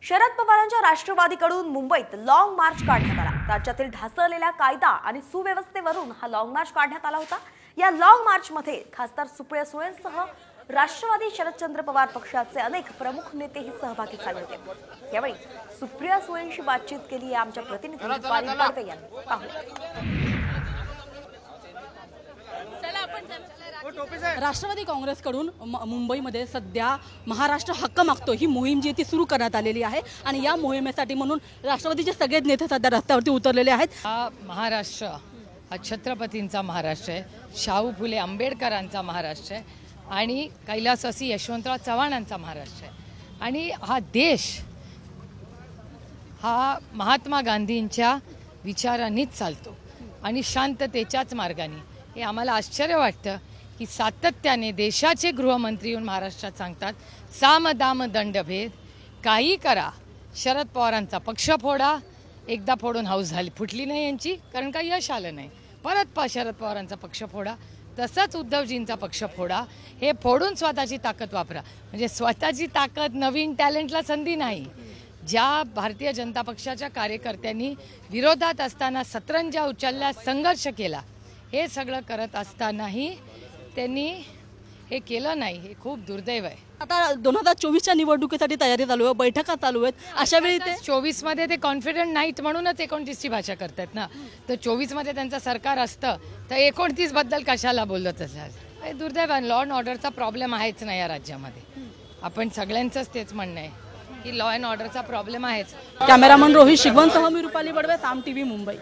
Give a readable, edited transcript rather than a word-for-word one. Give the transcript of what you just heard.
शरद पवारांच्या राष्ट्रवादीकडून मुंबईत लॉंग मार्च काढण्यात आला। राज्यातील ढासळलेल्या कायदा आणि सुव्यवस्थेवरून हा लॉंग मार्च काढण्यात आला होता। या लॉंग मार्चमध्ये खासदार सुप्रिया सुळेंसह राष्ट्रवादी शरदचंद्र पवार पक्षाचे अनेक प्रमुख नेतेही सहभागी झाले होते। यावेळी सुप्रिया सुळेंशी बातचीत केली आमच्या प्रतिनिधी रुपाली बर्वे यांनी। पाहूया। राष्ट्रवादी काँग्रेसकडून मुंबईमध्ये सध्या महाराष्ट्र हक्क मागतो ही मोहीम जी ती सुरू करण्यात आलेली आहे आणि या मोहिमेसाठी म्हणून राष्ट्रवादीचे सगळे नेते सध्या रस्त्यावरती उतरलेले आहेत। हा महाराष्ट्र हा छत्रपतींचा महाराष्ट्र आहे, शाहू फुले आंबेडकरांचा महाराष्ट्र आहे आणि कैलासवासी यशवंतराव चव्हाणांचा महाराष्ट्र आहे आणि हा देश हा महात्मा गांधींच्या विचारांनीच चालतो आणि शांततेच्याच मार्गाने। हे आम्हाला आश्चर्य वाटतं की सातत्याने देशाचे गृहमंत्री येऊन महाराष्ट्रात सांगतात साम दाम दंडभेद काही करा, शरद पवारांचा पक्ष फोडा। एकदा फोडून हाऊस झाली, फुटली नाही यांची, कारण काही यश आलं नाही। परत शरद पवारांचा पक्ष फोडा, तसंच उद्धवजींचा पक्ष फोडा। हे फोडून स्वतःची ताकद वापरा, म्हणजे स्वतःची ताकद नवीन टॅलेंटला संधी नाही। ज्या भारतीय जनता पक्षाच्या कार्यकर्त्यांनी विरोधात असताना सतरंजा उचलल्या, संघर्ष केला, हे सगळं करत असतानाही त्यांनी हे केलं नाही, हे खूप दुर्दैव आहे। आता 2024च्या निवडणुकीसाठी तयारी चालू आहे, बैठका चालू आहेत, अशा वेळी ते 24 मध्ये ते कॉन्फिडंट नाहीत म्हणूनच 29ची भाषा करतात ना। तर 24 मध्ये त्यांचं सरकार असतं तर 29 बद्दल कशाला बोलत असाल? हे दुर्दैव आहे। लॉ अँड ऑर्डरचा प्रॉब्लेम आहेच ना या राज्यामध्ये। आपण सगळ्यांचंच तेच म्हणणं आहे की लॉ अँड ऑर्डरचा प्रॉब्लेम आहेच। कॅमेरामन रोहित शिगवणसह मी रुपाली बर्वे, साम टीव्ही मुंबई।